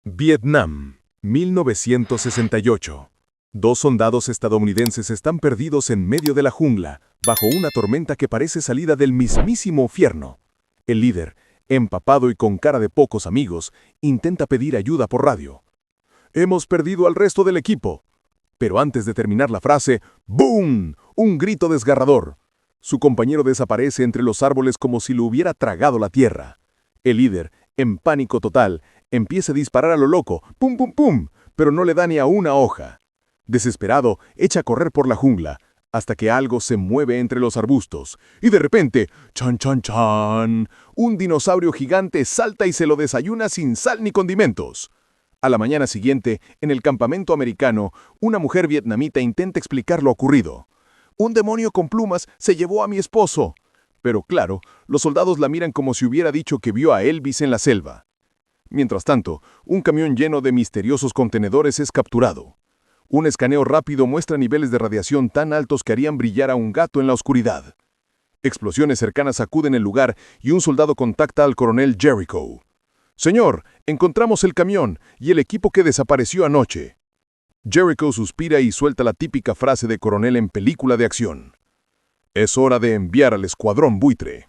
Vietnam, 1968. Dos soldados estadounidenses están perdidos en medio de la jungla, bajo una tormenta que parece salida del mismísimo infierno. El líder, empapado y con cara de pocos amigos, intenta pedir ayuda por radio. «Hemos perdido al resto del equipo». Pero antes de terminar la frase, ¡boom!, un grito desgarrador. Su compañero desaparece entre los árboles como si lo hubiera tragado la tierra. El líder, en pánico total, empieza a disparar a lo loco, ¡pum, pum, pum!, pero no le da ni a una hoja. Desesperado, echa a correr por la jungla, hasta que algo se mueve entre los arbustos. Y de repente, ¡chan, chan, chan!, un dinosaurio gigante salta y se lo desayuna sin sal ni condimentos. A la mañana siguiente, en el campamento americano, una mujer vietnamita intenta explicar lo ocurrido. «Un demonio con plumas se llevó a mi esposo». Pero claro, los soldados la miran como si hubiera dicho que vio a Elvis en la selva. Mientras tanto, un camión lleno de misteriosos contenedores es capturado. Un escaneo rápido muestra niveles de radiación tan altos que harían brillar a un gato en la oscuridad. Explosiones cercanas sacuden el lugar y un soldado contacta al coronel Jericho. «Señor, encontramos el camión y el equipo que desapareció anoche». Jericho suspira y suelta la típica frase de coronel en película de acción. «Es hora de enviar al escuadrón buitre».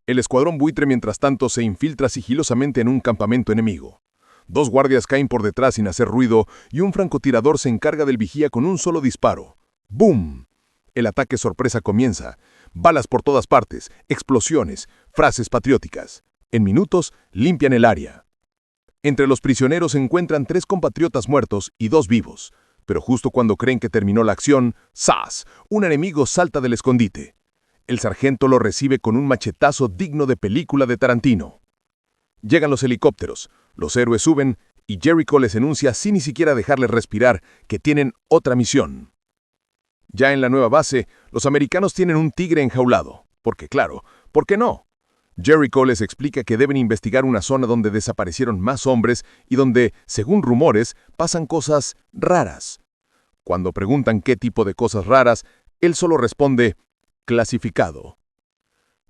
El escuadrón buitre, mientras tanto, se infiltra sigilosamente en un campamento enemigo. Dos guardias caen por detrás sin hacer ruido y un francotirador se encarga del vigía con un solo disparo. ¡Bum! El ataque sorpresa comienza. Balas por todas partes, explosiones, frases patrióticas. En minutos, limpian el área. Entre los prisioneros se encuentran 3 compatriotas muertos y 2 vivos. Pero justo cuando creen que terminó la acción, ¡zas!, un enemigo salta del escondite. El sargento lo recibe con un machetazo digno de película de Tarantino. Llegan los helicópteros, los héroes suben y Jericho les enuncia sin ni siquiera dejarles respirar que tienen otra misión. Ya en la nueva base, los americanos tienen un tigre enjaulado. Porque claro, ¿por qué no? Jericho les explica que deben investigar una zona donde desaparecieron más hombres y donde, según rumores, pasan cosas raras. Cuando preguntan qué tipo de cosas raras, él solo responde: clasificado.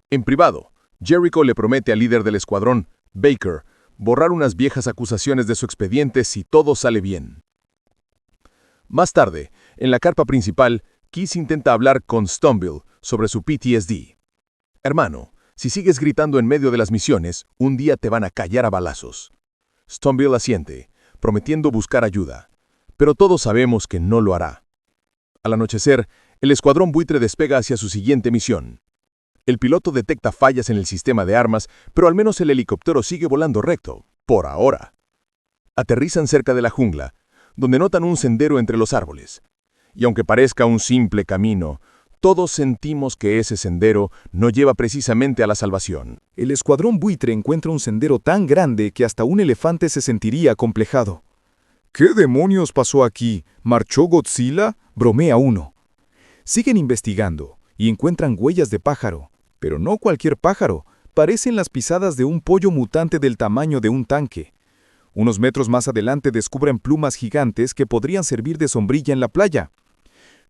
En privado, Jericho le promete al líder del escuadrón, Baker, borrar unas viejas acusaciones de su expediente si todo sale bien. Más tarde, en la carpa principal, Kiss intenta hablar con Stoneville sobre su PTSD. «Hermano, si sigues gritando en medio de las misiones, un día te van a callar a balazos». Stoneville asiente, prometiendo buscar ayuda, pero todos sabemos que no lo hará. Al anochecer, el escuadrón buitre despega hacia su siguiente misión. El piloto detecta fallas en el sistema de armas, pero al menos el helicóptero sigue volando recto, por ahora. Aterrizan cerca de la jungla, donde notan un sendero entre los árboles. Y aunque parezca un simple camino, todos sentimos que ese sendero no lleva precisamente a la salvación. El escuadrón buitre encuentra un sendero tan grande que hasta un elefante se sentiría acomplejado. «¿Qué demonios pasó aquí? ¿Marchó Godzilla?», bromea uno. Siguen investigando y encuentran huellas de pájaro, pero no cualquier pájaro, parecen las pisadas de un pollo mutante del tamaño de un tanque. Unos metros más adelante descubren plumas gigantes que podrían servir de sombrilla en la playa.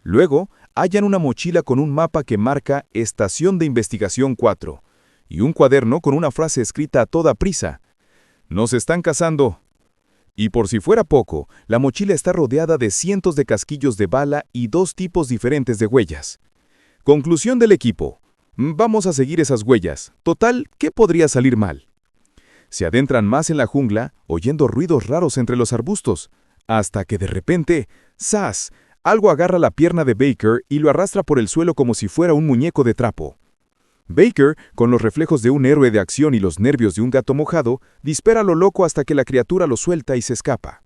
Luego, hallan una mochila con un mapa que marca Estación de Investigación 4 y un cuaderno con una frase escrita a toda prisa: «Nos están cazando». Y por si fuera poco, la mochila está rodeada de cientos de casquillos de bala y 2 tipos diferentes de huellas. Conclusión del equipo: vamos a seguir esas huellas. Total, ¿qué podría salir mal? Se adentran más en la jungla, oyendo ruidos raros entre los arbustos, hasta que de repente, ¡zas!, algo agarra la pierna de Baker y lo arrastra por el suelo como si fuera un muñeco de trapo. Baker, con los reflejos de un héroe de acción y los nervios de un gato mojado, dispara a lo loco hasta que la criatura lo suelta y se escapa.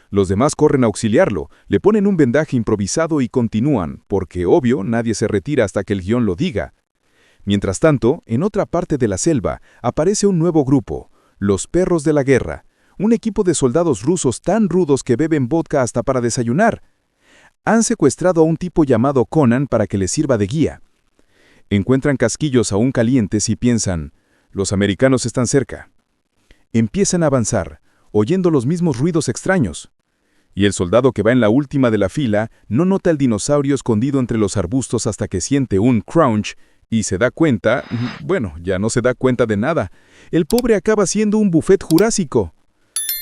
Los demás corren a auxiliarlo, le ponen un vendaje improvisado y continúan, porque, obvio, nadie se retira hasta que el guión lo diga. Mientras tanto, en otra parte de la selva, aparece un nuevo grupo, los Perros de la Guerra, un equipo de soldados rusos tan rudos que beben vodka hasta para desayunar. Han secuestrado a un tipo llamado Conan para que les sirva de guía. Encuentran casquillos aún calientes y piensan: los americanos están cerca. Empiezan a avanzar, oyendo los mismos ruidos extraños. Y el soldado que va en la última de la fila no nota el dinosaurio escondido entre los arbustos hasta que siente un crunch y se da cuenta, bueno, ya no se da cuenta de nada. El pobre acaba siendo un buffet jurásico.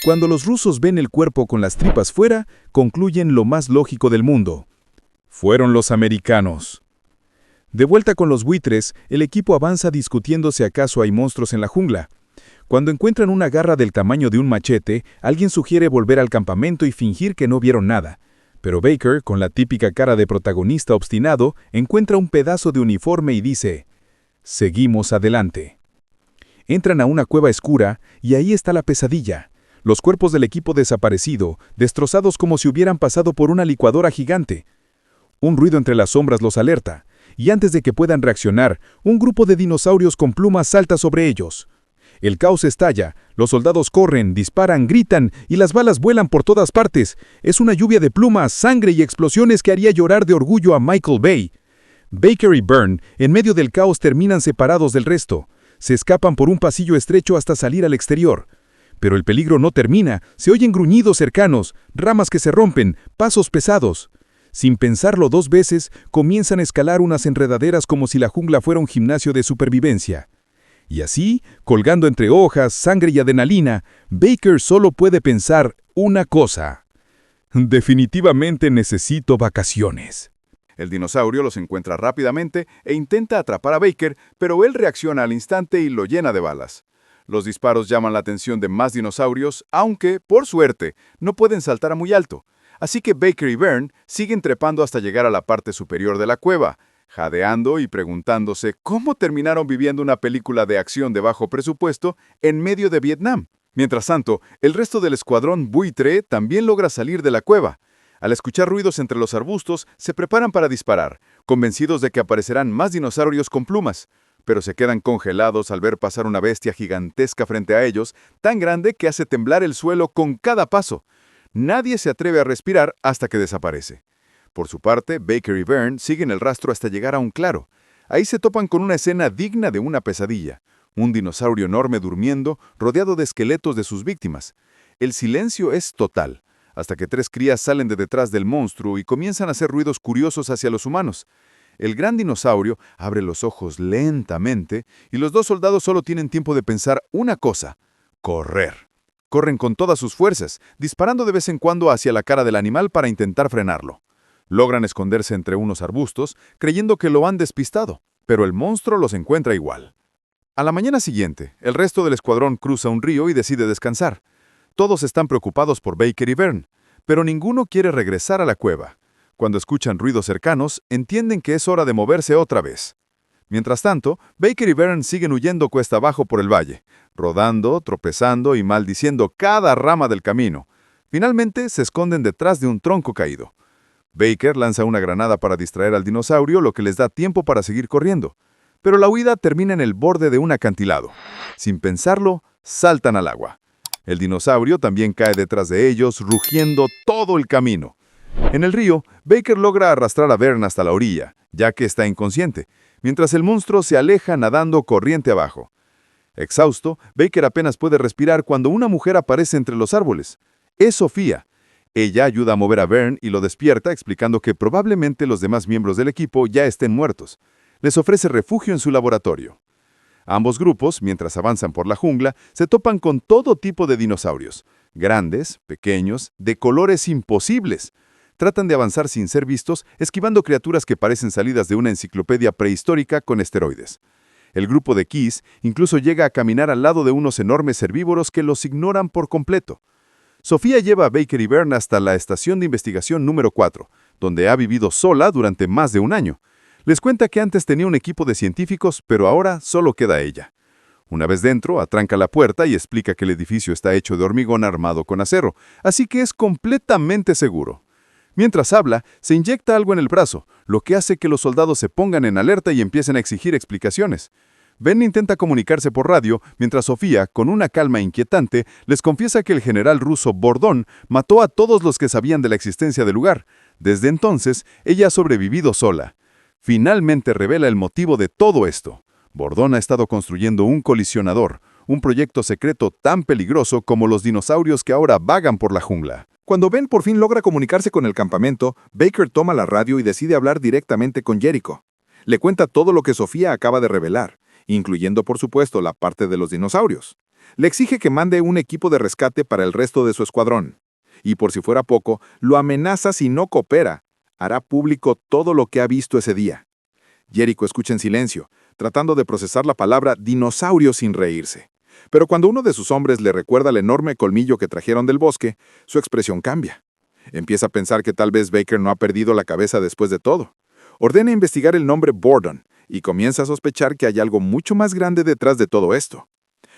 Cuando los rusos ven el cuerpo con las tripas fuera, concluyen lo más lógico del mundo. Fueron los americanos. De vuelta con los buitres, el equipo avanza discutiendo si acaso hay monstruos en la jungla. Cuando encuentran una garra del tamaño de un machete, alguien sugiere volver al campamento y fingir que no vieron nada. Pero Baker, con la típica cara de protagonista obstinado, encuentra un pedazo de uniforme y dice: «Seguimos adelante». Entran a una cueva oscura y ahí está la pesadilla. Los cuerpos del equipo desaparecido, destrozados como si hubieran pasado por una licuadora gigante. Un ruido entre las sombras los alerta, y antes de que puedan reaccionar, un grupo de dinosaurios con plumas salta sobre ellos. El caos estalla, los soldados corren, disparan, gritan y las balas vuelan por todas partes. Es una lluvia de plumas, sangre y explosiones que haría llorar de orgullo a Michael Bay. Baker y Byrne, en medio del caos, terminan separados del resto. Se escapan por un pasillo estrecho hasta salir al exterior. Pero el peligro no termina, se oyen gruñidos cercanos, ramas que se rompen, pasos pesados. Sin pensarlo dos veces, comienzan a escalar unas enredaderas como si la jungla fuera un gimnasio de supervivencia. Y así, colgando entre hojas, sangre y adrenalina, Baker solo puede pensar una cosa: definitivamente necesito vacaciones. El dinosaurio los encuentra rápidamente e intenta atrapar a Baker, pero él reacciona al instante y lo llena de balas. Los disparos llaman la atención de más dinosaurios, aunque, por suerte, no pueden saltar a muy alto. Así que Baker y Byrne siguen trepando hasta llegar a la parte superior de la cueva, jadeando y preguntándose cómo terminaron viviendo una película de acción de bajo presupuesto en medio de Vietnam. Mientras tanto, el resto del escuadrón buitre también logra salir de la cueva. Al escuchar ruidos entre los arbustos, se preparan para disparar, convencidos de que aparecerán más dinosaurios con plumas, pero se quedan congelados al ver pasar una bestia gigantesca frente a ellos, tan grande que hace temblar el suelo con cada paso. Nadie se atreve a respirar hasta que desaparece. Por su parte, Baker y Byrne siguen el rastro hasta llegar a un claro. Ahí se topan con una escena digna de una pesadilla. Un dinosaurio enorme durmiendo, rodeado de esqueletos de sus víctimas. El silencio es total, hasta que tres crías salen de detrás del monstruo y comienzan a hacer ruidos curiosos hacia los humanos. El gran dinosaurio abre los ojos lentamente y los dos soldados solo tienen tiempo de pensar una cosa: correr. Corren con todas sus fuerzas, disparando de vez en cuando hacia la cara del animal para intentar frenarlo. Logran esconderse entre unos arbustos, creyendo que lo han despistado, pero el monstruo los encuentra igual. A la mañana siguiente, el resto del escuadrón cruza un río y decide descansar. Todos están preocupados por Baker y Byrne, pero ninguno quiere regresar a la cueva. Cuando escuchan ruidos cercanos, entienden que es hora de moverse otra vez. Mientras tanto, Baker y Byrne siguen huyendo cuesta abajo por el valle, rodando, tropezando y maldiciendo cada rama del camino. Finalmente, se esconden detrás de un tronco caído. Baker lanza una granada para distraer al dinosaurio, lo que les da tiempo para seguir corriendo. Pero la huida termina en el borde de un acantilado. Sin pensarlo, saltan al agua. El dinosaurio también cae detrás de ellos, rugiendo todo el camino. En el río, Baker logra arrastrar a Byrne hasta la orilla, ya que está inconsciente, mientras el monstruo se aleja nadando corriente abajo. Exhausto, Baker apenas puede respirar cuando una mujer aparece entre los árboles. Es Sofía. Ella ayuda a mover a Byrne y lo despierta, explicando que probablemente los demás miembros del equipo ya estén muertos. Les ofrece refugio en su laboratorio. Ambos grupos, mientras avanzan por la jungla, se topan con todo tipo de dinosaurios. Grandes, pequeños, de colores imposibles. Tratan de avanzar sin ser vistos, esquivando criaturas que parecen salidas de una enciclopedia prehistórica con esteroides. El grupo de Kiss incluso llega a caminar al lado de unos enormes herbívoros que los ignoran por completo. Sofía lleva a Baker y Byrne hasta la estación de investigación número 4, donde ha vivido sola durante más de un año. Les cuenta que antes tenía un equipo de científicos, pero ahora solo queda ella. Una vez dentro, atranca la puerta y explica que el edificio está hecho de hormigón armado con acero, así que es completamente seguro. Mientras habla, se inyecta algo en el brazo, lo que hace que los soldados se pongan en alerta y empiecen a exigir explicaciones. Ben intenta comunicarse por radio, mientras Sofía, con una calma inquietante, les confiesa que el general ruso Bordón mató a todos los que sabían de la existencia del lugar. Desde entonces, ella ha sobrevivido sola. Finalmente revela el motivo de todo esto. Bordón ha estado construyendo un colisionador, un proyecto secreto tan peligroso como los dinosaurios que ahora vagan por la jungla. Cuando Ben por fin logra comunicarse con el campamento, Baker toma la radio y decide hablar directamente con Jericho. Le cuenta todo lo que Sofía acaba de revelar, incluyendo por supuesto la parte de los dinosaurios. Le exige que mande un equipo de rescate para el resto de su escuadrón. Y por si fuera poco, lo amenaza si no coopera. Hará público todo lo que ha visto ese día. Jericho escucha en silencio, tratando de procesar la palabra dinosaurio sin reírse. Pero cuando uno de sus hombres le recuerda el enorme colmillo que trajeron del bosque, su expresión cambia. Empieza a pensar que tal vez Baker no ha perdido la cabeza después de todo. Ordena investigar el nombre Bordon y comienza a sospechar que hay algo mucho más grande detrás de todo esto.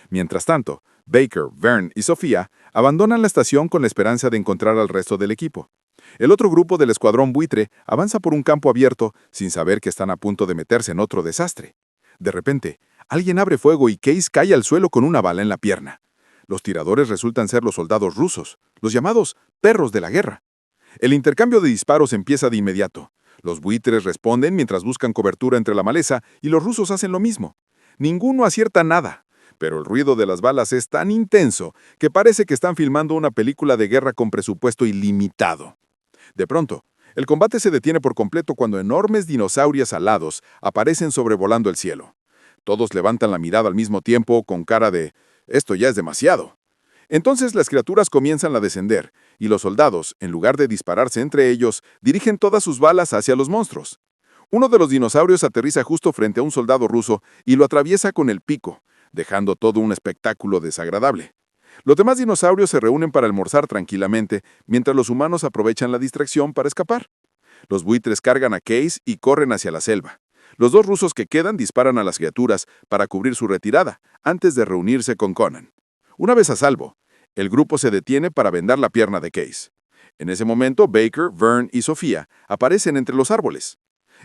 Mientras tanto, Baker, Vern y Sofía abandonan la estación con la esperanza de encontrar al resto del equipo. El otro grupo del escuadrón buitre avanza por un campo abierto sin saber que están a punto de meterse en otro desastre. De repente, alguien abre fuego y Case cae al suelo con una bala en la pierna. Los tiradores resultan ser los soldados rusos, los llamados perros de la guerra. El intercambio de disparos empieza de inmediato. Los buitres responden mientras buscan cobertura entre la maleza y los rusos hacen lo mismo. Ninguno acierta nada, pero el ruido de las balas es tan intenso que parece que están filmando una película de guerra con presupuesto ilimitado. De pronto, el combate se detiene por completo cuando enormes dinosaurios alados aparecen sobrevolando el cielo. Todos levantan la mirada al mismo tiempo con cara de «esto ya es demasiado». Entonces las criaturas comienzan a descender, y los soldados, en lugar de dispararse entre ellos, dirigen todas sus balas hacia los monstruos. Uno de los dinosaurios aterriza justo frente a un soldado ruso y lo atraviesa con el pico, dejando todo un espectáculo desagradable. Los demás dinosaurios se reúnen para almorzar tranquilamente, mientras los humanos aprovechan la distracción para escapar. Los buitres cargan a Case y corren hacia la selva. Los dos rusos que quedan disparan a las criaturas para cubrir su retirada, antes de reunirse con Conan. Una vez a salvo, el grupo se detiene para vendar la pierna de Case. En ese momento, Baker, Vern y Sofía aparecen entre los árboles.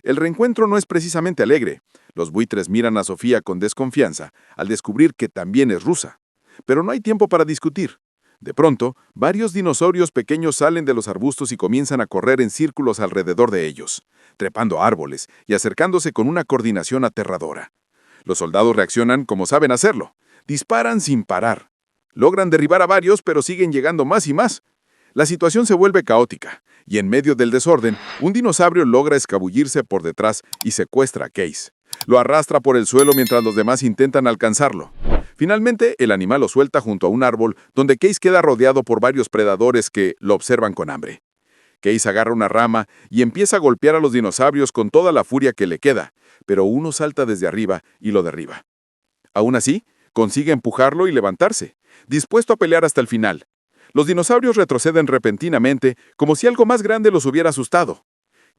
El reencuentro no es precisamente alegre. Los buitres miran a Sofía con desconfianza al descubrir que también es rusa. Pero no hay tiempo para discutir. De pronto, varios dinosaurios pequeños salen de los arbustos y comienzan a correr en círculos alrededor de ellos, trepando árboles y acercándose con una coordinación aterradora. Los soldados reaccionan como saben hacerlo. Disparan sin parar. Logran derribar a varios, pero siguen llegando más y más. La situación se vuelve caótica, y en medio del desorden, un dinosaurio logra escabullirse por detrás y secuestra a Case. Lo arrastra por el suelo mientras los demás intentan alcanzarlo. Finalmente, el animal lo suelta junto a un árbol, donde Case queda rodeado por varios predadores que lo observan con hambre. Case agarra una rama y empieza a golpear a los dinosaurios con toda la furia que le queda, pero uno salta desde arriba y lo derriba. Aún así, consigue empujarlo y levantarse, dispuesto a pelear hasta el final. Los dinosaurios retroceden repentinamente, como si algo más grande los hubiera asustado.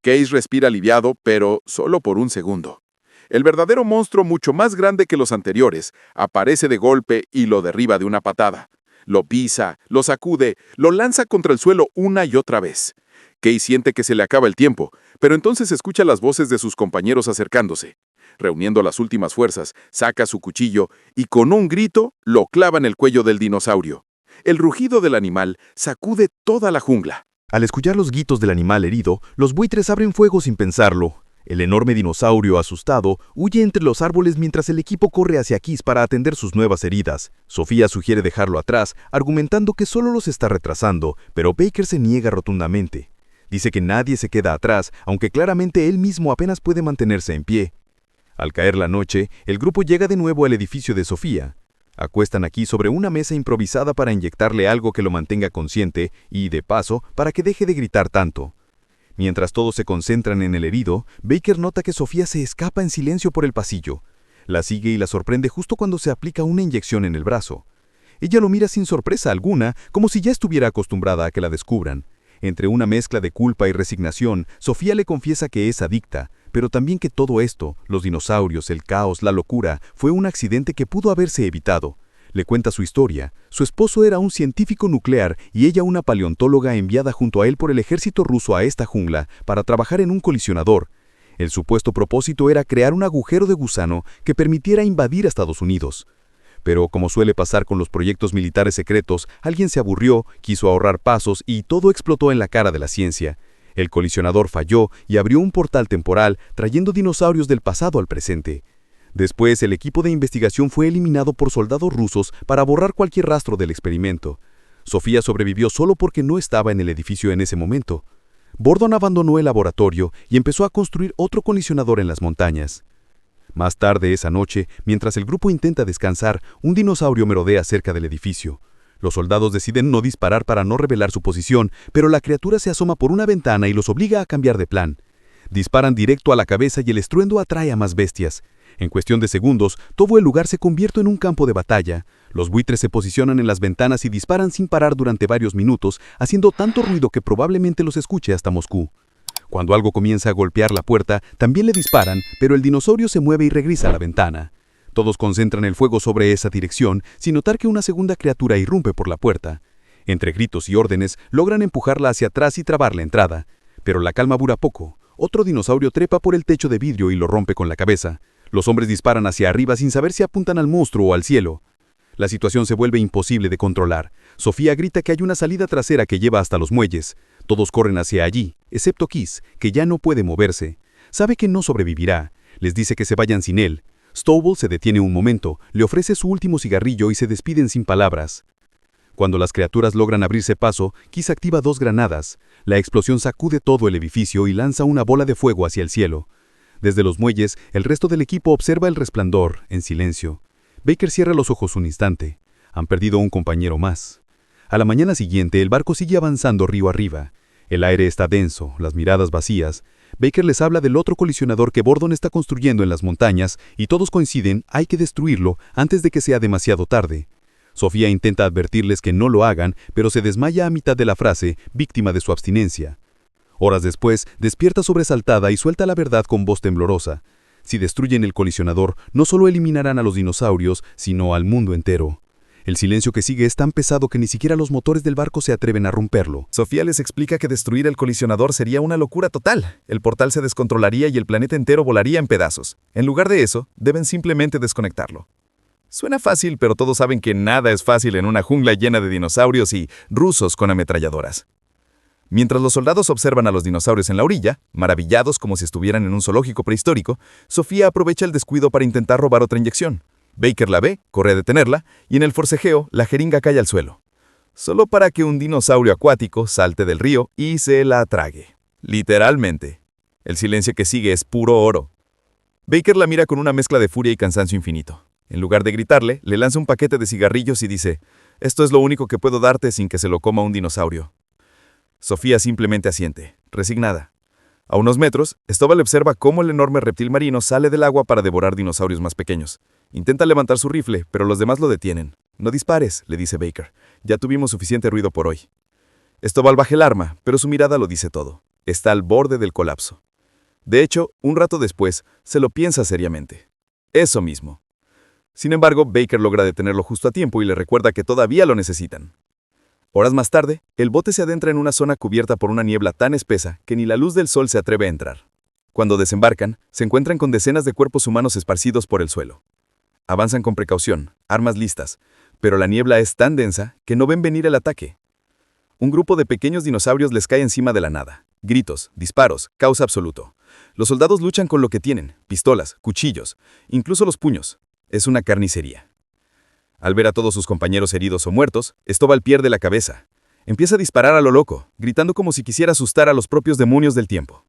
Case respira aliviado, pero solo por un segundo. El verdadero monstruo, mucho más grande que los anteriores, aparece de golpe y lo derriba de una patada. Lo pisa, lo sacude, lo lanza contra el suelo una y otra vez. Case siente que se le acaba el tiempo, pero entonces escucha las voces de sus compañeros acercándose. Reuniendo las últimas fuerzas, saca su cuchillo y con un grito lo clava en el cuello del dinosaurio. El rugido del animal sacude toda la jungla. Al escuchar los gritos del animal herido, los buitres abren fuego sin pensarlo. El enorme dinosaurio, asustado, huye entre los árboles mientras el equipo corre hacia Kiss para atender sus nuevas heridas. Sofía sugiere dejarlo atrás, argumentando que solo los está retrasando, pero Baker se niega rotundamente. Dice que nadie se queda atrás, aunque claramente él mismo apenas puede mantenerse en pie. Al caer la noche, el grupo llega de nuevo al edificio de Sofía. Acuestan aquí sobre una mesa improvisada para inyectarle algo que lo mantenga consciente y, de paso, para que deje de gritar tanto. Mientras todos se concentran en el herido, Baker nota que Sofía se escapa en silencio por el pasillo. La sigue y la sorprende justo cuando se aplica una inyección en el brazo. Ella lo mira sin sorpresa alguna, como si ya estuviera acostumbrada a que la descubran. Entre una mezcla de culpa y resignación, Sofía le confiesa que es adicta, pero también que todo esto, los dinosaurios, el caos, la locura, fue un accidente que pudo haberse evitado. Le cuenta su historia. Su esposo era un científico nuclear y ella una paleontóloga enviada junto a él por el ejército ruso a esta jungla para trabajar en un colisionador. El supuesto propósito era crear un agujero de gusano que permitiera invadir a Estados Unidos. Pero, como suele pasar con los proyectos militares secretos, alguien se aburrió, quiso ahorrar pasos y todo explotó en la cara de la ciencia. El colisionador falló y abrió un portal temporal, trayendo dinosaurios del pasado al presente. Después, el equipo de investigación fue eliminado por soldados rusos para borrar cualquier rastro del experimento. Sofía sobrevivió solo porque no estaba en el edificio en ese momento. Bordon abandonó el laboratorio y empezó a construir otro colisionador en las montañas. Más tarde esa noche, mientras el grupo intenta descansar, un dinosaurio merodea cerca del edificio. Los soldados deciden no disparar para no revelar su posición, pero la criatura se asoma por una ventana y los obliga a cambiar de plan. Disparan directo a la cabeza y el estruendo atrae a más bestias. En cuestión de segundos, todo el lugar se convierte en un campo de batalla. Los buitres se posicionan en las ventanas y disparan sin parar durante varios minutos, haciendo tanto ruido que probablemente los escuche hasta Moscú. Cuando algo comienza a golpear la puerta, también le disparan, pero el dinosaurio se mueve y regresa a la ventana. Todos concentran el fuego sobre esa dirección, sin notar que una segunda criatura irrumpe por la puerta. Entre gritos y órdenes, logran empujarla hacia atrás y trabar la entrada. Pero la calma dura poco. Otro dinosaurio trepa por el techo de vidrio y lo rompe con la cabeza. Los hombres disparan hacia arriba sin saber si apuntan al monstruo o al cielo. La situación se vuelve imposible de controlar. Sofía grita que hay una salida trasera que lleva hasta los muelles. Todos corren hacia allí, excepto Kiss, que ya no puede moverse. Sabe que no sobrevivirá. Les dice que se vayan sin él. Stowell se detiene un momento, le ofrece su último cigarrillo y se despiden sin palabras. Cuando las criaturas logran abrirse paso, Kiss activa 2 granadas. La explosión sacude todo el edificio y lanza una bola de fuego hacia el cielo. Desde los muelles, el resto del equipo observa el resplandor, en silencio. Baker cierra los ojos un instante. Han perdido un compañero más. A la mañana siguiente, el barco sigue avanzando río arriba. El aire está denso, las miradas vacías. Baker les habla del otro colisionador que Bordon está construyendo en las montañas y todos coinciden, hay que destruirlo antes de que sea demasiado tarde. Sofía intenta advertirles que no lo hagan, pero se desmaya a mitad de la frase, víctima de su abstinencia. Horas después, despierta sobresaltada y suelta la verdad con voz temblorosa. Si destruyen el colisionador, no solo eliminarán a los dinosaurios, sino al mundo entero. El silencio que sigue es tan pesado que ni siquiera los motores del barco se atreven a romperlo. Sofía les explica que destruir el colisionador sería una locura total. El portal se descontrolaría y el planeta entero volaría en pedazos. En lugar de eso, deben simplemente desconectarlo. Suena fácil, pero todos saben que nada es fácil en una jungla llena de dinosaurios y rusos con ametralladoras. Mientras los soldados observan a los dinosaurios en la orilla, maravillados como si estuvieran en un zoológico prehistórico, Sofía aprovecha el descuido para intentar robar otra inyección. Baker la ve, corre a detenerla, y en el forcejeo, la jeringa cae al suelo. Solo para que un dinosaurio acuático salte del río y se la trague. Literalmente. El silencio que sigue es puro oro. Baker la mira con una mezcla de furia y cansancio infinito. En lugar de gritarle, le lanza un paquete de cigarrillos y dice, «Esto es lo único que puedo darte sin que se lo coma un dinosaurio». Sofía simplemente asiente, resignada. A unos metros, Stovall observa cómo el enorme reptil marino sale del agua para devorar dinosaurios más pequeños. Intenta levantar su rifle, pero los demás lo detienen. «No dispares», le dice Baker. «Ya tuvimos suficiente ruido por hoy». Stovall baja el arma, pero su mirada lo dice todo. Está al borde del colapso. De hecho, un rato después, se lo piensa seriamente. Eso mismo. Sin embargo, Baker logra detenerlo justo a tiempo y le recuerda que todavía lo necesitan. Horas más tarde, el bote se adentra en una zona cubierta por una niebla tan espesa que ni la luz del sol se atreve a entrar. Cuando desembarcan, se encuentran con decenas de cuerpos humanos esparcidos por el suelo. Avanzan con precaución, armas listas, pero la niebla es tan densa que no ven venir el ataque. Un grupo de pequeños dinosaurios les cae encima de la nada. Gritos, disparos, caos absoluto. Los soldados luchan con lo que tienen, pistolas, cuchillos, incluso los puños. Es una carnicería. Al ver a todos sus compañeros heridos o muertos, Stovall pierde la cabeza. Empieza a disparar a lo loco, gritando como si quisiera asustar a los propios demonios del tiempo.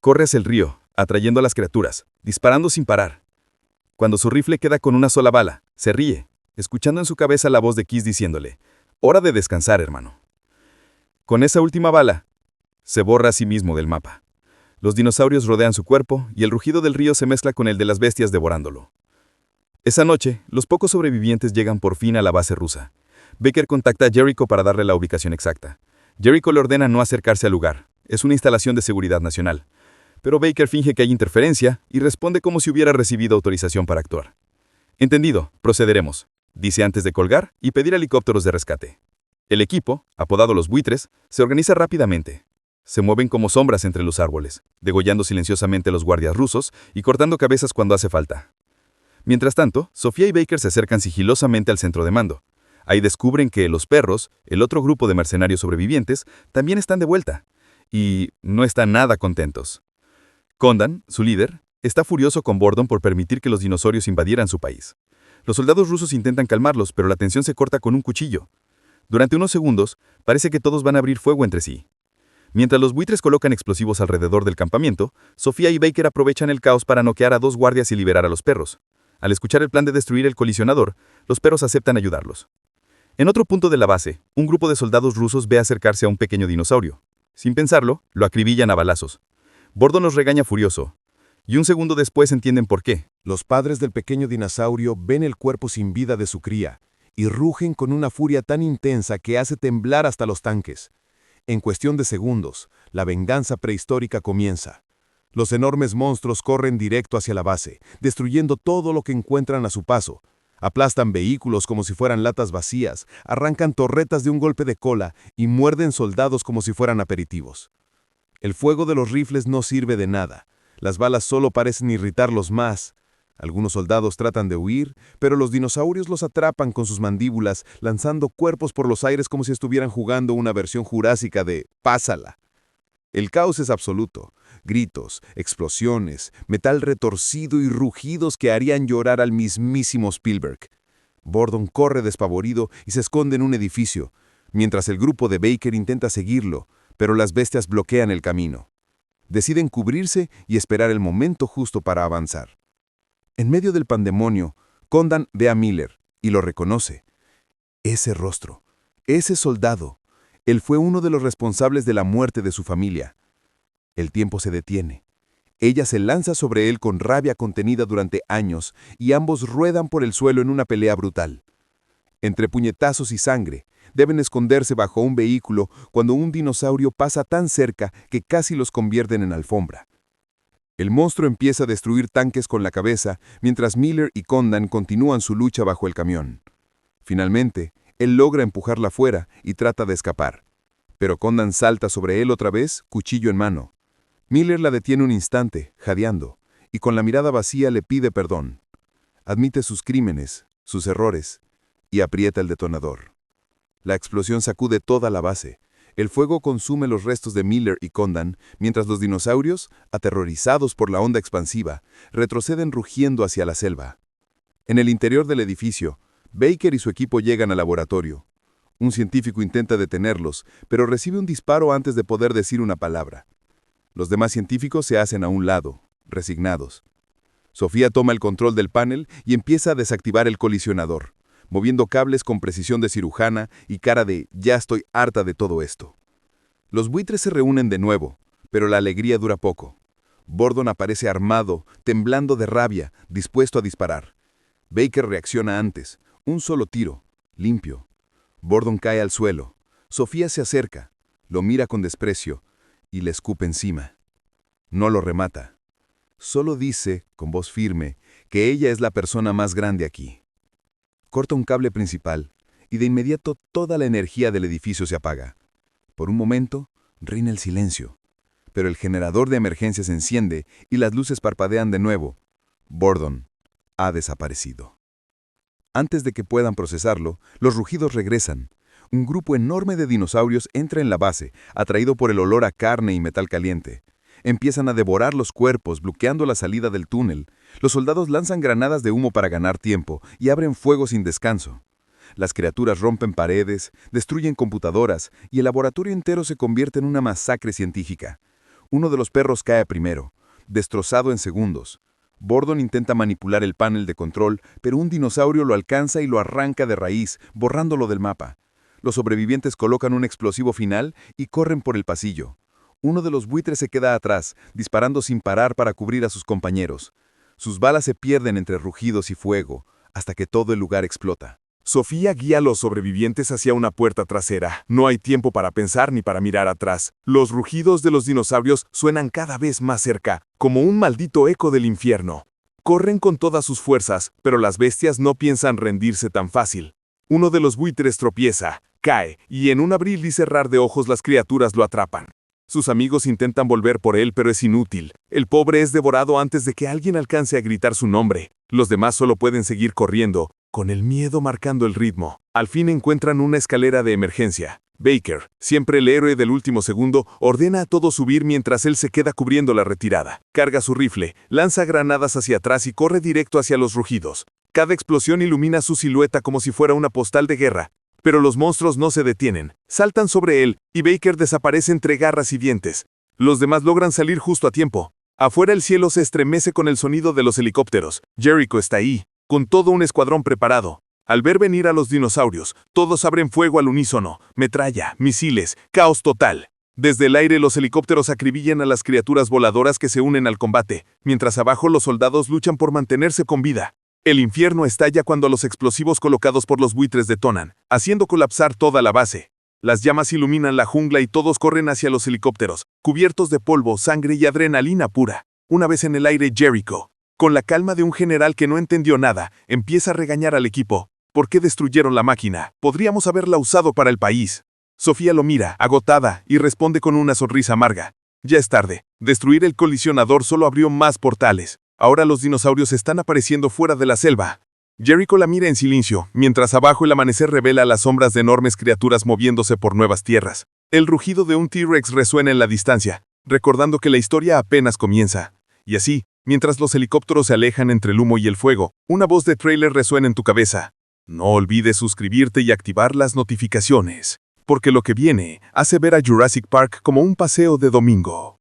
Corre hacia el río, atrayendo a las criaturas, disparando sin parar. Cuando su rifle queda con una sola bala, se ríe, escuchando en su cabeza la voz de Kiss diciéndole, «Hora de descansar, hermano». Con esa última bala, se borra a sí mismo del mapa. Los dinosaurios rodean su cuerpo y el rugido del río se mezcla con el de las bestias devorándolo. Esa noche, los pocos sobrevivientes llegan por fin a la base rusa. Baker contacta a Jericho para darle la ubicación exacta. Jericho le ordena no acercarse al lugar. Es una instalación de seguridad nacional. Pero Baker finge que hay interferencia y responde como si hubiera recibido autorización para actuar. «Entendido, procederemos», dice antes de colgar y pedir helicópteros de rescate. El equipo, apodado los buitres, se organiza rápidamente. Se mueven como sombras entre los árboles, degollando silenciosamente a los guardias rusos y cortando cabezas cuando hace falta. Mientras tanto, Sofía y Baker se acercan sigilosamente al centro de mando. Ahí descubren que los perros, el otro grupo de mercenarios sobrevivientes, también están de vuelta. Y no están nada contentos. Kondan, su líder, está furioso con Bordon por permitir que los dinosaurios invadieran su país. Los soldados rusos intentan calmarlos, pero la tensión se corta con un cuchillo. Durante unos segundos, parece que todos van a abrir fuego entre sí. Mientras los buitres colocan explosivos alrededor del campamento, Sofía y Baker aprovechan el caos para noquear a 2 guardias y liberar a los perros. Al escuchar el plan de destruir el colisionador, los perros aceptan ayudarlos. En otro punto de la base, un grupo de soldados rusos ve acercarse a un pequeño dinosaurio. Sin pensarlo, lo acribillan a balazos. Bordon los regaña furioso. Y un segundo después entienden por qué. Los padres del pequeño dinosaurio ven el cuerpo sin vida de su cría y rugen con una furia tan intensa que hace temblar hasta los tanques. En cuestión de segundos, la venganza prehistórica comienza. Los enormes monstruos corren directo hacia la base, destruyendo todo lo que encuentran a su paso. Aplastan vehículos como si fueran latas vacías, arrancan torretas de un golpe de cola y muerden soldados como si fueran aperitivos. El fuego de los rifles no sirve de nada. Las balas solo parecen irritarlos más. Algunos soldados tratan de huir, pero los dinosaurios los atrapan con sus mandíbulas, lanzando cuerpos por los aires como si estuvieran jugando una versión jurásica de «Pásala». El caos es absoluto. Gritos, explosiones, metal retorcido y rugidos que harían llorar al mismísimo Spielberg. Bordon corre despavorido y se esconde en un edificio, mientras el grupo de Baker intenta seguirlo, pero las bestias bloquean el camino. Deciden cubrirse y esperar el momento justo para avanzar. En medio del pandemonio, Condon ve a Miller y lo reconoce. Ese rostro, ese soldado, él fue uno de los responsables de la muerte de su familia. El tiempo se detiene. Ella se lanza sobre él con rabia contenida durante años y ambos ruedan por el suelo en una pelea brutal. Entre puñetazos y sangre, deben esconderse bajo un vehículo cuando un dinosaurio pasa tan cerca que casi los convierten en alfombra. El monstruo empieza a destruir tanques con la cabeza, mientras Miller y Condon continúan su lucha bajo el camión. Finalmente, él logra empujarla fuera y trata de escapar. Pero Condon salta sobre él otra vez, cuchillo en mano. Miller la detiene un instante, jadeando, y con la mirada vacía le pide perdón. Admite sus crímenes, sus errores, y aprieta el detonador. La explosión sacude toda la base. El fuego consume los restos de Miller y Condon, mientras los dinosaurios, aterrorizados por la onda expansiva, retroceden rugiendo hacia la selva. En el interior del edificio, Baker y su equipo llegan al laboratorio. Un científico intenta detenerlos, pero recibe un disparo antes de poder decir una palabra. Los demás científicos se hacen a un lado, resignados. Sofía toma el control del panel y empieza a desactivar el colisionador, moviendo cables con precisión de cirujana y cara de «ya estoy harta de todo esto». Los buitres se reúnen de nuevo, pero la alegría dura poco. Bordon aparece armado, temblando de rabia, dispuesto a disparar. Baker reacciona antes, un solo tiro, limpio. Bordon cae al suelo. Sofía se acerca, lo mira con desprecio y le escupe encima. No lo remata. Solo dice, con voz firme, que ella es la persona más grande aquí. Corta un cable principal, y de inmediato toda la energía del edificio se apaga. Por un momento, reina el silencio, pero el generador de emergencia se enciende y las luces parpadean de nuevo. Bordon ha desaparecido. Antes de que puedan procesarlo, los rugidos regresan. Un grupo enorme de dinosaurios entra en la base, atraído por el olor a carne y metal caliente. Empiezan a devorar los cuerpos, bloqueando la salida del túnel. Los soldados lanzan granadas de humo para ganar tiempo y abren fuego sin descanso. Las criaturas rompen paredes, destruyen computadoras y el laboratorio entero se convierte en una masacre científica. Uno de los perros cae primero, destrozado en segundos. Bordon intenta manipular el panel de control, pero un dinosaurio lo alcanza y lo arranca de raíz, borrándolo del mapa. Los sobrevivientes colocan un explosivo final y corren por el pasillo. Uno de los buitres se queda atrás, disparando sin parar para cubrir a sus compañeros. Sus balas se pierden entre rugidos y fuego, hasta que todo el lugar explota. Sofía guía a los sobrevivientes hacia una puerta trasera. No hay tiempo para pensar ni para mirar atrás. Los rugidos de los dinosaurios suenan cada vez más cerca, como un maldito eco del infierno. Corren con todas sus fuerzas, pero las bestias no piensan rendirse tan fácil. Uno de los buitres tropieza, cae, y en un abrir y cerrar de ojos las criaturas lo atrapan. Sus amigos intentan volver por él, pero es inútil. El pobre es devorado antes de que alguien alcance a gritar su nombre. Los demás solo pueden seguir corriendo, con el miedo marcando el ritmo. Al fin encuentran una escalera de emergencia. Baker, siempre el héroe del último segundo, ordena a todos subir mientras él se queda cubriendo la retirada. Carga su rifle, lanza granadas hacia atrás y corre directo hacia los rugidos. Cada explosión ilumina su silueta como si fuera una postal de guerra. Pero los monstruos no se detienen, saltan sobre él, y Baker desaparece entre garras y dientes. Los demás logran salir justo a tiempo. Afuera el cielo se estremece con el sonido de los helicópteros. Jericho está ahí, con todo un escuadrón preparado. Al ver venir a los dinosaurios, todos abren fuego al unísono, metralla, misiles, caos total. Desde el aire los helicópteros acribillan a las criaturas voladoras que se unen al combate, mientras abajo los soldados luchan por mantenerse con vida. El infierno estalla cuando los explosivos colocados por los buitres detonan, haciendo colapsar toda la base. Las llamas iluminan la jungla y todos corren hacia los helicópteros, cubiertos de polvo, sangre y adrenalina pura. Una vez en el aire, Jericho, con la calma de un general que no entendió nada, empieza a regañar al equipo. ¿Por qué destruyeron la máquina? Podríamos haberla usado para el país. Sofía lo mira, agotada, y responde con una sonrisa amarga. Ya es tarde. Destruir el colisionador solo abrió más portales. Ahora los dinosaurios están apareciendo fuera de la selva. Jericho la mira en silencio, mientras abajo el amanecer revela las sombras de enormes criaturas moviéndose por nuevas tierras. El rugido de un T-Rex resuena en la distancia, recordando que la historia apenas comienza. Y así, mientras los helicópteros se alejan entre el humo y el fuego, una voz de tráiler resuena en tu cabeza. No olvides suscribirte y activar las notificaciones, porque lo que viene hace ver a Jurassic Park como un paseo de domingo.